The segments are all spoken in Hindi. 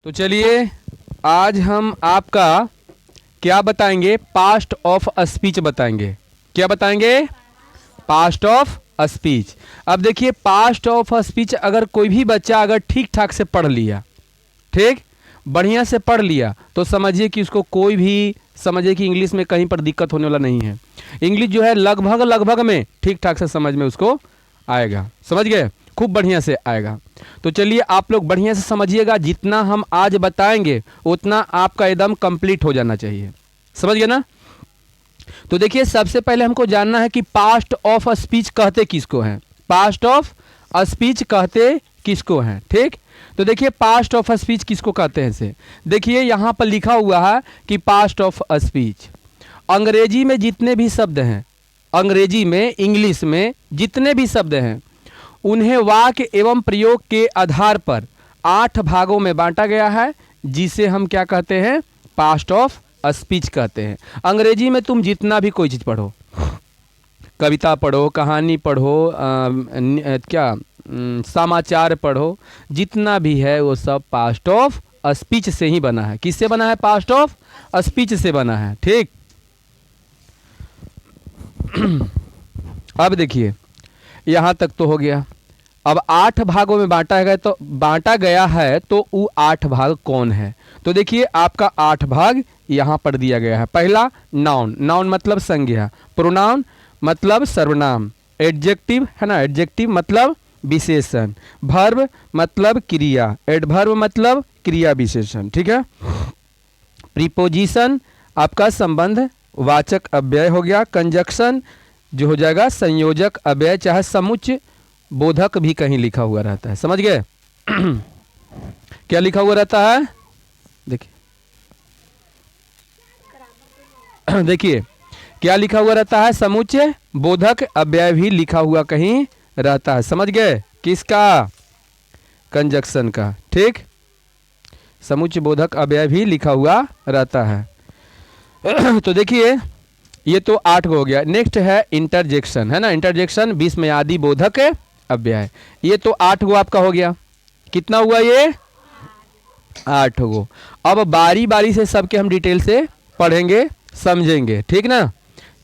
तो चलिए आज हम आपका क्या बताएंगे, पास्ट ऑफ स्पीच बताएंगे। क्या बताएंगे? Past of speech. अब देखिए पास्ट ऑफ स्पीच अगर कोई भी बच्चा अगर ठीक ठाक से पढ़ लिया, ठीक बढ़िया से पढ़ लिया, तो समझिए कि उसको कोई भी समझिए कि इंग्लिश में कहीं पर दिक्कत होने वाला नहीं है। इंग्लिश जो है लगभग लगभग में ठीक ठाक से समझ में उसको आएगा। समझ गए? खूब बढ़िया से आएगा। तो चलिए आप लोग बढ़िया से समझिएगा, जितना हम आज बताएंगे उतना आपका एकदम कंप्लीट हो जाना चाहिए। समझ गए ना? तो देखिए सबसे पहले हमको जानना है कि पास्ट ऑफ स्पीच कहते किसको हैं। पास्ट ऑफ स्पीच कहते किसको हैं, ठीक। तो देखिए पास्ट ऑफ स्पीच किसको कहते हैं से देखिए यहाँ पर लिखा हुआ है कि पास्ट ऑफ स्पीच अंग्रेजी में जितने भी शब्द हैं, अंग्रेजी में इंग्लिश में जितने भी शब्द हैं, उन्हें वाक्य एवं प्रयोग के आधार पर 8 भागों में बांटा गया है, जिसे हम क्या कहते हैं? पास्ट ऑफ स्पीच कहते हैं। अंग्रेजी में तुम जितना भी कोई चीज़ पढ़ो, कविता पढ़ो, कहानी पढ़ो, समाचार पढ़ो, जितना भी है वो सब पास्ट ऑफ स्पीच से ही बना है। किससे बना है? पास्ट ऑफ स्पीच से बना है, ठीक। अब देखिए यहाँ तक तो हो गया। अब 8 भागों में बांटा गया है तो वो 8 भाग कौन है? तो देखिए आपका 8 भाग यहाँ पर दिया गया है। पहला नाउन, नाउन मतलब संज्ञा, प्रोनाउन मतलब सर्वनाम, एडजेक्टिव है ना, एडजेक्टिव मतलब विशेषण, वर्ब मतलब क्रिया, एडवर्ब मतलब क्रिया विशेषण, ठीक है। प्रीपोजिशन आपका संबंध वाचक अव्यय हो गया। कंजक्शन जो हो जाएगा संयोजक अव्यय, चाहे समुच्चय बोधक भी कहीं लिखा हुआ रहता है। समझ गए? क्या लिखा हुआ रहता है? देखिए देखिए क्या लिखा हुआ रहता है? समुच्चय बोधक अव्यय भी लिखा हुआ कहीं रहता है। समझ गए? किसका? कंजक्शन का, ठीक। समुच्चय बोधक अव्यय भी लिखा हुआ रहता है। तो देखिए ये तो 8 हो गया। नेक्स्ट है इंटरजेक्शन, है ना। इंटरजेक्शन विस्मयादि बोधक अव्यय, ये तो 8 गो आपका हो गया। कितना हुआ ये? 8 गो। अब बारी बारी से सबके हम डिटेल से पढ़ेंगे, समझेंगे, ठीक ना।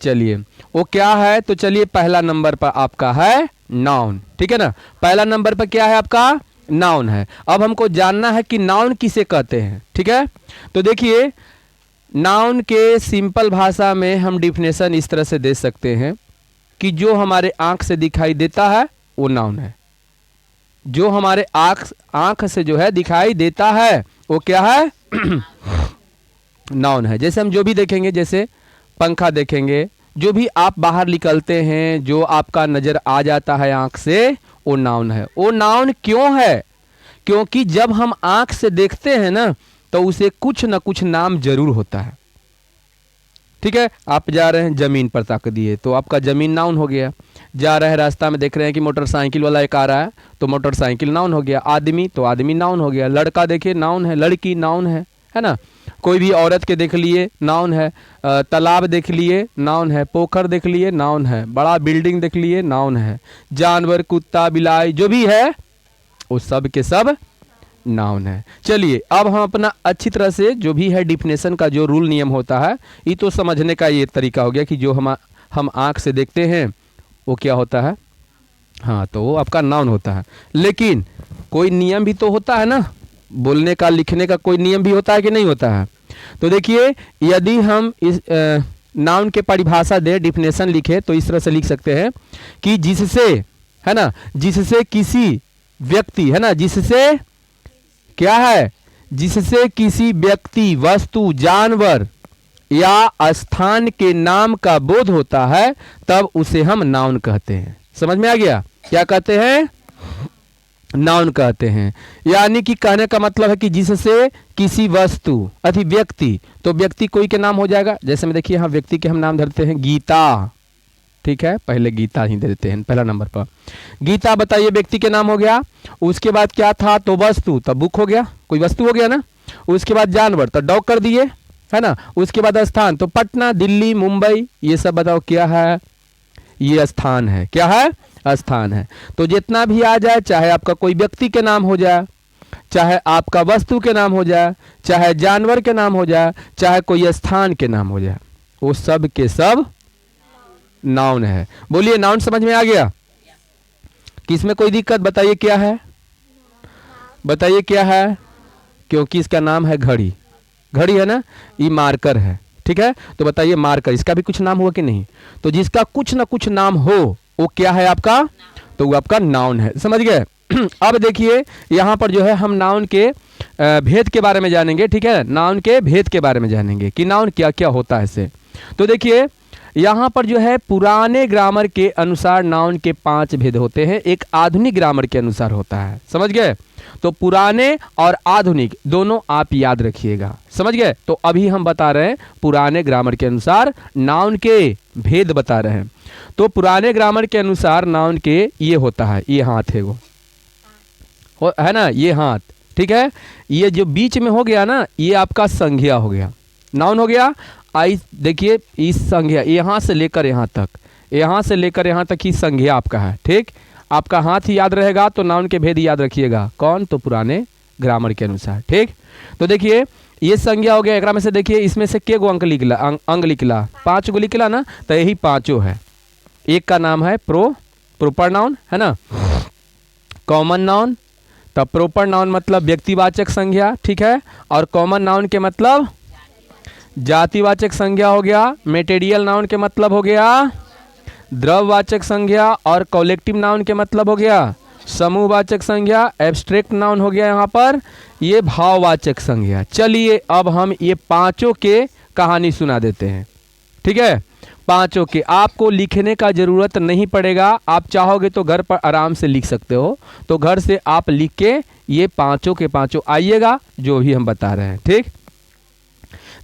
चलिए वो क्या है? तो चलिए पहला नंबर पर आपका है नाउन, ठीक है ना। पहला नंबर पर क्या है आपका? नाउन है। अब हमको जानना है कि नाउन किसे कहते हैं, ठीक है। तो देखिए नाउन के सिंपल भाषा में हम डिफिनेशन इस तरह से दे सकते हैं कि जो हमारे आंख से दिखाई देता है वो नाउन है। जो हमारे आंख से जो है दिखाई देता है वो क्या है? नाउन है। जैसे हम जो भी देखेंगे, जैसे पंखा देखेंगे, जो भी आप बाहर निकलते हैं, जो आपका नज़र आ जाता है आंख से, वो नाउन है। वो नाउन क्यों है? क्योंकि जब हम आंख से देखते हैं ना तो उसे कुछ ना कुछ नाम जरूर होता है, ठीक है। आप जा रहे हैं जमीन पर ताक दिए तो आपका जमीन नाउन हो गया। जा रहे हैं रास्ता में देख रहे हैं कि मोटरसाइकिल वाला एक आ रहा है तो मोटरसाइकिल नाउन हो गया। आदमी तो आदमी नाउन हो गया। लड़का देखिए नाउन है, लड़की नाउन है ना। कोई भी औरत के देख लिए नाउन है, तालाब देख लिए नाउन है, पोखर देख लिए नाउन है, बड़ा बिल्डिंग देख लिए नाउन है, जानवर कुत्ता बिलाई जो भी है वो सब के सब नाउन है। चलिए अब हम अपना अच्छी तरह से जो भी है डिफिनेशन का जो रूल नियम होता है, ये तो समझने का ये तरीका हो गया कि जो हम आँख से देखते हैं वो क्या होता है, हाँ तो वो आपका नाउन होता है। लेकिन कोई नियम भी तो होता है ना, बोलने का लिखने का कोई नियम भी होता है कि नहीं होता है। तो देखिए यदि हम इस नाउन के परिभाषा दे, डिफिनेशन लिखे तो इस तरह से लिख सकते हैं कि जिससे, है ना, जिससे किसी व्यक्ति, है ना, जिससे क्या है? जिससे किसी व्यक्ति, वस्तु, जानवर या स्थान के नाम का बोध होता है तब उसे हम नाउन कहते हैं। समझ में आ गया? क्या कहते हैं? नाउन कहते हैं। यानी कि कहने का मतलब है कि जिससे किसी वस्तु अथवा व्यक्ति, तो व्यक्ति कोई के नाम हो जाएगा। जैसे में देखिए यहाँ व्यक्ति के हम नाम धरते हैं गीता, ठीक है, पहले गीता ही दे देते हैं पहला नंबर पर। गीता बताइए व्यक्ति के नाम हो गया। उसके बाद क्या था? तो वस्तु, तब बुक हो गया, कोई वस्तु हो गया ना। उसके बाद जानवर तो डॉग कर दिए, है ना। उसके बाद स्थान तो पटना, दिल्ली, मुंबई, ये सब बताओ क्या है? ये स्थान है। क्या है? स्थान है। तो जितना भी आ जाए, चाहे आपका कोई व्यक्ति के नाम हो जाए, चाहे आपका वस्तु के नाम हो जाए, चाहे जानवर के नाम हो जाए, चाहे कोई स्थान के नाम हो जाए, वो सब के सब नाउन है। बोलिए नाउन समझ में आ गया? कि इसमें कोई दिक्कत? बताइए क्या है, बताइए क्या है? क्योंकि इसका नाम है घड़ी, घड़ी है ना, ये मार्कर है, ठीक है। तो बताइए मार्कर, इसका भी कुछ नाम हुआ कि नहीं? तो जिसका कुछ ना कुछ नाम हो वो क्या है आपका? तो वो आपका नाउन है। समझ गए? अब देखिए यहाँ पर जो है हम नाउन के भेद के बारे में जानेंगे, ठीक है। नाउन के भेद के बारे में जानेंगे कि नाउन क्या क्या होता है इससे। तो देखिए यहाँ पर जो है पुराने ग्रामर के अनुसार नाउन के 5 भेद होते हैं, एक आधुनिक ग्रामर के अनुसार होता है। समझ गए? तो पुराने और आधुनिक दोनों आप याद रखिएगा। समझ गए? तो अभी हम बता रहे हैं पुराने ग्रामर के अनुसार नाउन के भेद बता रहे हैं। तो पुराने ग्रामर के अनुसार नाउन के ये होता है, ये हाथ है वो है ना, ये हाथ, ठीक है। ये जो बीच में हो गया ना, ये आपका संज्ञा हो गया, नाउन हो गया। आई देखिए इस संज्ञा यहाँ से लेकर यहाँ तक, यहाँ से लेकर यहाँ तक ही संज्ञा आपका है, ठीक। आपका हाथ ही याद रहेगा तो नाउन के भेद याद रखिएगा। कौन? तो पुराने ग्रामर के अनुसार, ठीक। तो देखिए ये संज्ञा हो गया, एक में से देखिए इसमें से के गो अंक निकला, अंग निकला, 5 गो निकला ना, तो यही 5 है। एक का नाम है प्रोपर नाउन, है ना, कॉमन नाउन। तब प्रोपर नाउन मतलब व्यक्तिवाचक संज्ञा, ठीक है। और कॉमन नाउन के मतलब जातिवाचक संज्ञा हो गया। मेटेरियल नाउन के मतलब हो गया द्रववाचक संज्ञा। और कलेक्टिव नाउन के मतलब हो गया समूहवाचक संज्ञा। एब्स्ट्रैक्ट नाउन हो गया यहाँ पर ये भाववाचक संज्ञा। चलिए अब हम ये 5 के कहानी सुना देते हैं, ठीक है। 5 के आपको लिखने का ज़रूरत नहीं पड़ेगा, आप चाहोगे तो घर पर आराम से लिख सकते हो। तो घर से आप लिख के ये 5 के 5 आइएगा जो भी हम बता रहे हैं, ठीक।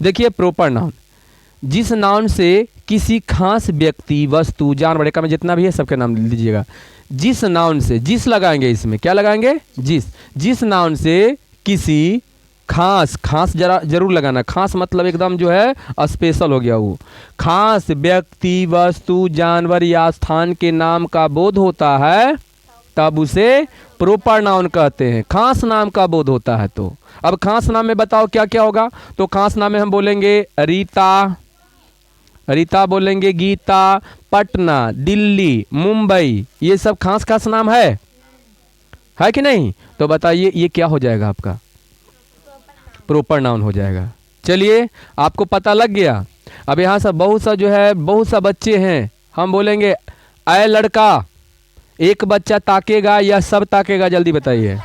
देखिए प्रोपर नाउन, जिस नाउन से किसी खास व्यक्ति, वस्तु, जानवर का में जितना भी है सबके नाम लीजिएगा। जिस नाउन से, जिस लगाएंगे इसमें, क्या लगाएंगे? जिस नाउन से किसी खास, खास जरूर लगाना, खास मतलब एकदम जो है स्पेशल हो गया वो, खास व्यक्ति, वस्तु, जानवर या स्थान के नाम का बोध होता है तब उसे प्रोपर नाउन कहते हैं। खास नाम का बोध होता है तो अब खास नाम में बताओ क्या क्या होगा? तो खास नाम में हम बोलेंगे रीता, रीता बोलेंगे, गीता, पटना, दिल्ली, मुंबई, ये सब खास खास नाम है कि नहीं? तो बताइए ये क्या हो जाएगा आपका? प्रोपर नाउन हो जाएगा। चलिए आपको पता लग गया। अब यहाँ सब बहुत सा जो है, बहुत सा बच्चे हैं, हम बोलेंगे ऐ लड़का, एक बच्चा ताकेगा या सब ताकेगा? जल्दी बताइए।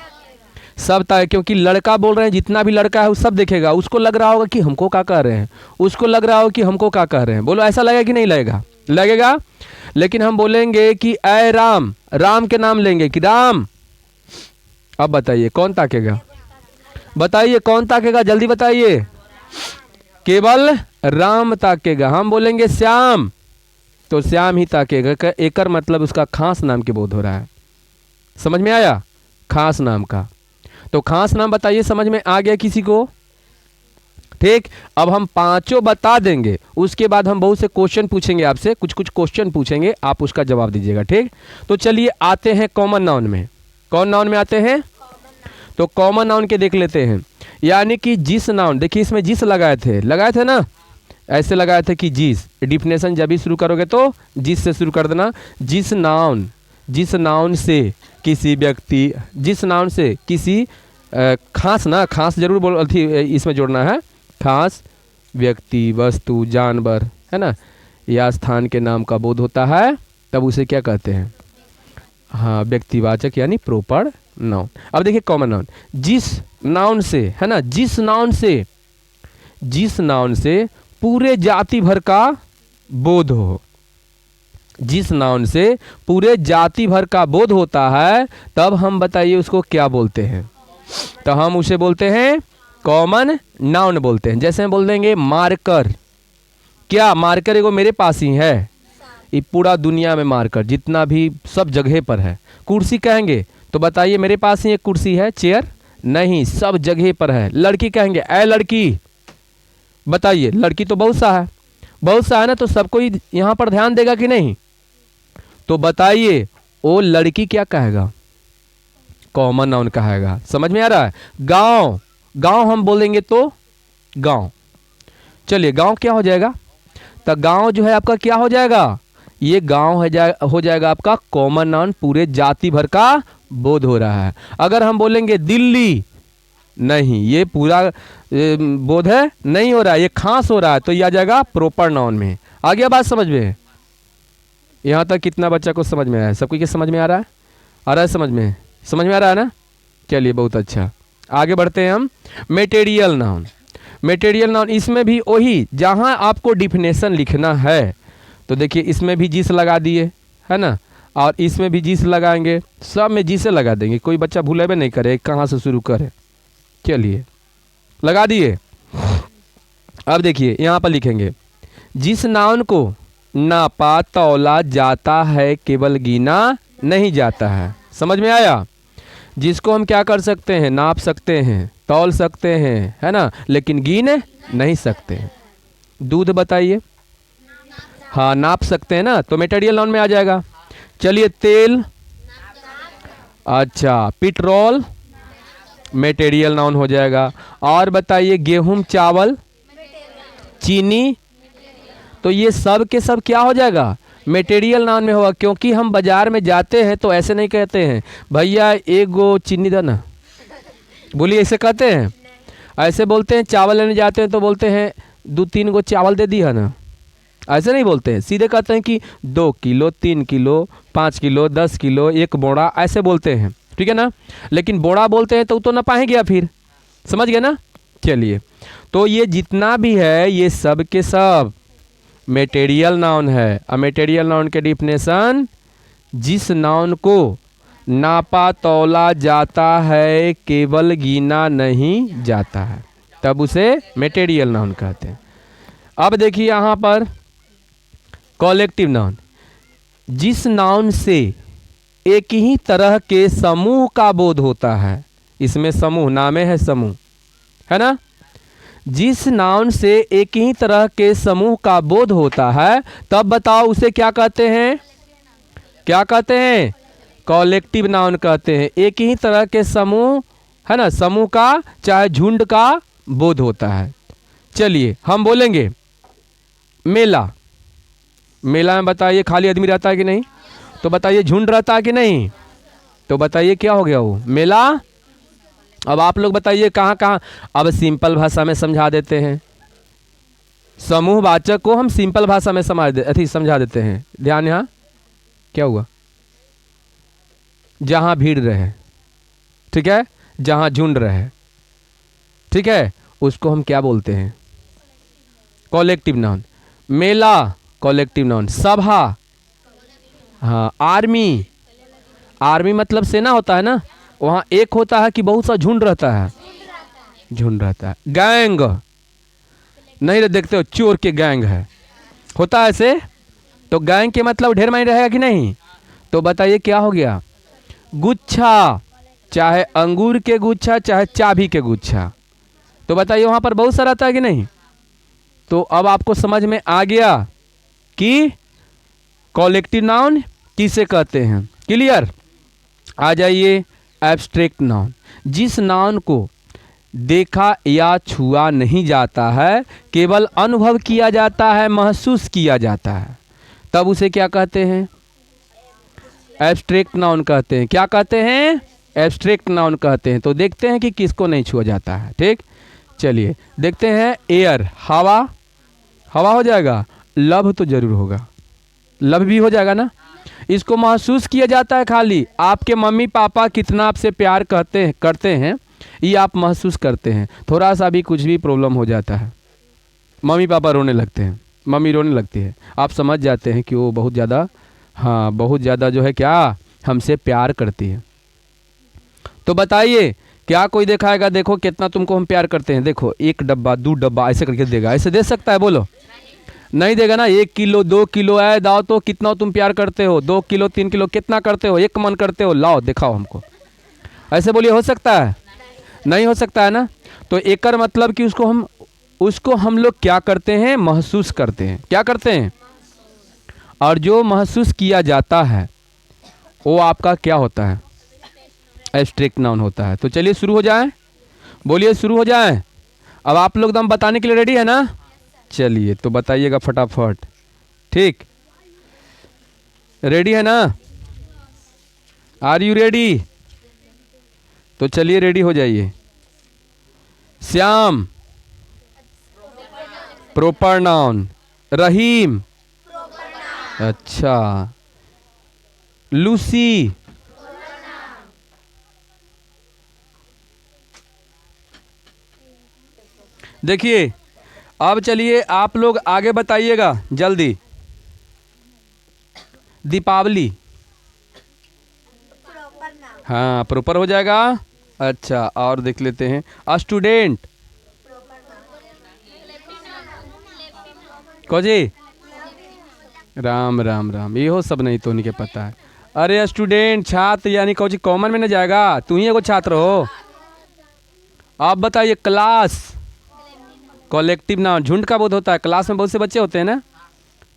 सब ताके, क्योंकि लड़का बोल रहे हैं, जितना भी लड़का है वो सब देखेगा। उसको लग रहा होगा कि हमको क्या कह रहे हैं, उसको लग रहा होगा कि हमको क्या कह रहे हैं। बोलो ऐसा लगेगा कि नहीं लगेगा? लगेगा। लेकिन हम बोलेंगे कि ऐ राम, राम के नाम लेंगे कि राम। अब बताइए कौन ताकेगा? बताइए कौन ताकेगा? जल्दी बताइए। केवल राम ताकेगा। हम बोलेंगे श्याम, तो श्याम ही ताकेगा। एकर मतलब उसका खास नाम के बोध हो रहा है। समझ में आया? खास नाम का। तो खास नाम बताइए, समझ में आ गया किसी को? ठीक। अब हम 5 बता देंगे, उसके बाद हम बहुत से क्वेश्चन पूछेंगे आपसे, कुछ कुछ क्वेश्चन पूछेंगे, आप उसका जवाब दीजिएगा, ठीक। तो चलिए आते हैं कॉमन नाउन में। कौन नाउन में आते हैं? तो कॉमन नाउन के देख लेते हैं। यानी कि जिस नाउन, देखिए इसमें जिस लगाए थे ना, ऐसे लगाए थे कि जिस, डिफिनेशन जब भी शुरू करोगे तो जिस से शुरू कर देना। जिस नाउन से किसी व्यक्ति, जिस नाउन से किसी खास ना, खास जरूर बोल थी, इसमें जोड़ना है, खास व्यक्ति, वस्तु, जानवर, है ना, या स्थान के नाम का बोध होता है तब उसे क्या कहते हैं? हाँ, व्यक्तिवाचक यानी प्रोपर नाउन। अब देखिए कॉमन नाउन, जिस नाउन से, है ना, जिस नाउन से पूरे जाति भर का बोध हो, जिस नाउन से पूरे जाति भर का बोध होता है तब हम बताइए उसको क्या बोलते हैं? तो हम उसे बोलते हैं कॉमन नाउन बोलते हैं। जैसे हम बोल देंगे मार्कर, क्या मार्कर एगो मेरे पास ही है, ये पूरा दुनिया में मार्कर जितना भी सब जगह पर है। कुर्सी कहेंगे तो बताइए मेरे पास ही एक कुर्सी है, चेयर नहीं, सब जगह पर है। लड़की कहेंगे ऐ लड़की, बताइए लड़की तो बहुत सा है ना, तो सबको ही यहाँ पर ध्यान देगा कि नहीं? तो बताइए वो लड़की क्या कहेगा? कॉमन नाउन कहेगा। समझ में आ रहा है? गांव, गांव हम बोलेंगे तो गांव। चलिए गांव क्या हो जाएगा? तो गांव जो है आपका क्या हो जाएगा? ये गांव हो जाएगा आपका कॉमन नाउन, पूरे जाति भर का बोध हो रहा है। अगर हम बोलेंगे दिल्ली, नहीं, ये पूरा बोध है नहीं हो रहा है, ये खास हो रहा है, तो ये आ जाएगा प्रॉपर नाउन में। आ गया बात समझ में? यहाँ तक कितना बच्चा को समझ में आया? सबको क्या समझ में आ रहा है? आ रहा है समझ में? समझ में आ रहा है ना? चलिए बहुत अच्छा, आगे बढ़ते हैं हम। मेटेरियल नाउन, मेटेरियल नाउन इसमें भी वही, जहाँ आपको डिफिनेशन लिखना है तो देखिए इसमें भी जिस लगा दिए, है ना, और इसमें भी जिस लगाएंगे, सब में जिसे लगा देंगे, कोई बच्चा भूलेबे नहीं करे कहाँ से शुरू करे। चलिए लगा दिए। अब देखिए यहाँ पर लिखेंगे, जिस नाउन को नापा तौला जाता है केवल गिना नहीं जाता है। समझ में आया? जिसको हम क्या कर सकते हैं? नाप सकते हैं, तौल सकते हैं, है ना, लेकिन गिन नहीं सकते। दूध बताइए, हाँ नाप सकते हैं ना, तो मटेरियल नाउन में आ जाएगा। चलिए तेल, अच्छा पेट्रोल मटेरियल नाउन हो जाएगा। और बताइए गेहूं, चावल, चीनी, तो ये सब के सब क्या हो जाएगा? मटेरियल नाउन में होगा। क्योंकि हम बाजार में जाते हैं तो ऐसे नहीं कहते हैं भैया एक गो चीनी दो ना, बोलिए ऐसे कहते हैं? ऐसे बोलते हैं चावल लेने जाते हैं तो बोलते हैं 2-3 गो चावल दे दिया ना, ऐसे नहीं बोलते हैं, सीधे कहते हैं कि 2 किलो, 3 किलो, 5 किलो, 10 किलो, 1 बोड़ा, ऐसे बोलते हैं, ठीक है ना। लेकिन बोड़ा बोलते हैं तो ना पाए गया फिर, समझ गए ना। चलिए तो ये जितना भी है ये सब के सब मटेरियल नाउन है। और मटेरियल नाउन के डिफिनेशन, जिस नाउन को नापा तौला जाता है केवल गिना नहीं जाता है, तब उसे मटेरियल नाउन कहते हैं। अब देखिए यहाँ पर कॉलेक्टिव नाउन, जिस नाउन से एक ही तरह के समूह का बोध होता है, इसमें समूह नामे है समूह, है ना। जिस नाउन से एक ही तरह के समूह का बोध होता है, तब बताओ उसे क्या कहते हैं? क्या कहते हैं? कॉलेक्टिव नाउन कहते हैं। एक ही तरह के समूह, है ना, समूह का चाहे झुंड का बोध होता है। चलिए हम बोलेंगे मेला, मेला में बताइए खाली आदमी रहता है कि नहीं? तो बताइए झुंड रहता है कि नहीं? तो बताइए क्या हो गया वो मेला। अब आप लोग बताइए कहाँ कहाँ। अब सिंपल भाषा में समझा देते हैं, समूहवाचक को हम सिंपल भाषा में समझा देते हैं। ध्यान, यहाँ क्या हुआ? जहाँ भीड़ रहे, ठीक है, जहाँ झुंड रहे, ठीक है, उसको हम क्या बोलते हैं? Collective noun. मेला कॉलेक्टिव नाउन। सभा, हाँ, आर्मी, आर्मी मतलब सेना होता है ना, वहाँ एक होता है कि बहुत सा झुंड रहता है? झुंड रहता है। गैंग, नहीं देखते हो चोर के गैंग है, होता है ऐसे, तो गैंग के मतलब ढेर मानी रहेगा कि नहीं? तो बताइए क्या हो गया? गुच्छा, चाहे अंगूर के गुच्छा चाहे चाबी के गुच्छा, तो बताइए वहाँ पर बहुत सारा रहता है कि नहीं? तो अब आपको समझ में आ गया कि कॉलेक्टिव नाउन किसे कहते हैं। क्लियर? आ जाइए एब्स्ट्रैक्ट नाउन, जिस नाउन को देखा या छुआ नहीं जाता है, केवल अनुभव किया जाता है, महसूस किया जाता है, तब उसे क्या कहते हैं? एब्स्ट्रैक्ट नाउन कहते हैं। क्या कहते हैं? एब्स्ट्रैक्ट नाउन कहते हैं। तो देखते हैं कि किसको नहीं छुआ जाता है। ठीक, चलिए देखते हैं। एयर, हवा, हवा हो जाएगा। लव तो जरूर होगा, लव भी हो जाएगा ना। इसको महसूस किया जाता है, खाली आपके मम्मी पापा कितना आपसे प्यार करते हैं ये आप महसूस करते हैं। थोड़ा सा भी कुछ भी प्रॉब्लम हो जाता है, मम्मी पापा रोने लगते हैं, मम्मी रोने लगती है, आप समझ जाते हैं कि वो बहुत ज़्यादा, हाँ बहुत ज़्यादा जो है क्या हमसे प्यार करती है। तो बताइए क्या कोई दिखाएगा देखो कितना तुमको हम प्यार करते हैं, देखो 1 डब्बा 2 डब्बा ऐसे करके देगा? ऐसे दे सकता है? बोलो, नहीं देगा ना। 1 किलो 2 किलो आए दाओ तो कितना तुम प्यार करते हो? 2 किलो 3 किलो कितना करते हो? 1 मन करते हो, लाओ दिखाओ हमको, ऐसे बोलिए। हो सकता है? नहीं हो सकता है ना। तो एकर मतलब कि उसको हम लोग क्या करते हैं? महसूस करते हैं। क्या करते हैं? और जो महसूस किया जाता है वो आपका क्या होता है? एब्स्ट्रैक्ट नाउन होता है। तो चलिए शुरू हो जाए, बोलिए शुरू हो जाए। अब आप लोग दम बताने के लिए रेडी है ना? चलिए तो बताइएगा फटाफट। ठीक, रेडी है ना? Are you ready? तो चलिए रेडी हो जाइए। श्याम प्रॉपर नाउन, रहीम अच्छा, लूसी देखिए अब चलिए आप लोग आगे बताइएगा जल्दी। दीपावली, हाँ प्रॉपर हो जाएगा। अच्छा और देख लेते हैं, स्टूडेंट को जी, राम राम राम, ये हो सब नहीं तो नहीं के पता है। अरे स्टूडेंट छात्र यानी कौन कॉमन में न जाएगा, तू ही एगो छात्र हो। आप बताइए क्लास, कलेक्टिव नाउन, झुंड का बोध होता है, क्लास में बहुत से बच्चे होते हैं ना।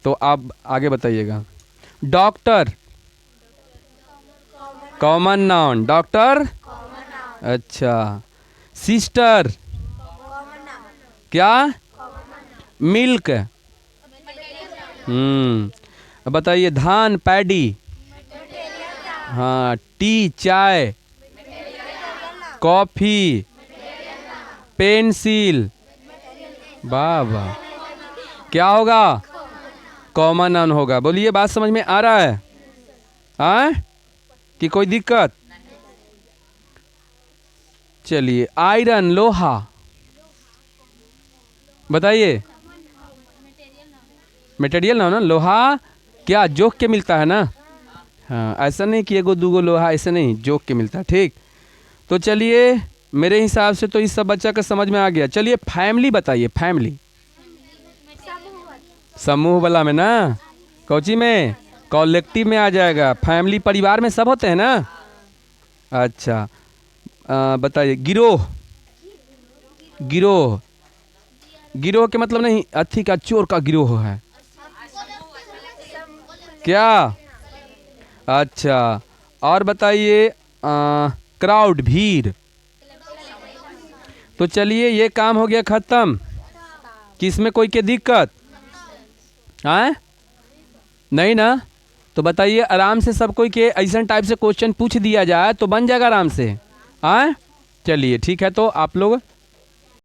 तो आप आगे बताइएगा। डॉक्टर कॉमन नाउन, डॉक्टर अच्छा। सिस्टर क्या? मिल्क अब बताइए। धान पैडी, हाँ। टी चाय, कॉफी, पेंसिल, वाह वाह, क्या होगा? कॉमन नाउन होगा। बोलिए बात समझ में आ रहा है? हाँ कि कोई दिक्कत? चलिए आयरन लोहा, बताइए। मटेरियल नाउन ना, लोहा क्या जोक के मिलता है ना। हाँ ऐसा नहीं कि एगो दूगो लोहा, ऐसे नहीं, जोक के मिलता है। ठीक, तो चलिए मेरे हिसाब से तो इस सब बच्चा का समझ में आ गया। चलिए फैमिली बताइए। फैमिली समूह वाला में ना, कौची में? कलेक्टिव में आ जाएगा। फैमिली परिवार में सब होते हैं ना। अच्छा बताइए। गिरोह, गिरोह, गिरोह के मतलब नहीं अथी का, चोर का गिरोह है क्या? अच्छा और बताइए। क्राउड, भीड़। तो चलिए ये काम हो गया खत्म। किसमें कोई के दिक्कत है? नहीं ना? तो बताइए आराम से सब कोई के ऐसा टाइप से क्वेश्चन पूछ दिया जाए तो बन जाएगा आराम से। आए चलिए ठीक है, तो आप लोग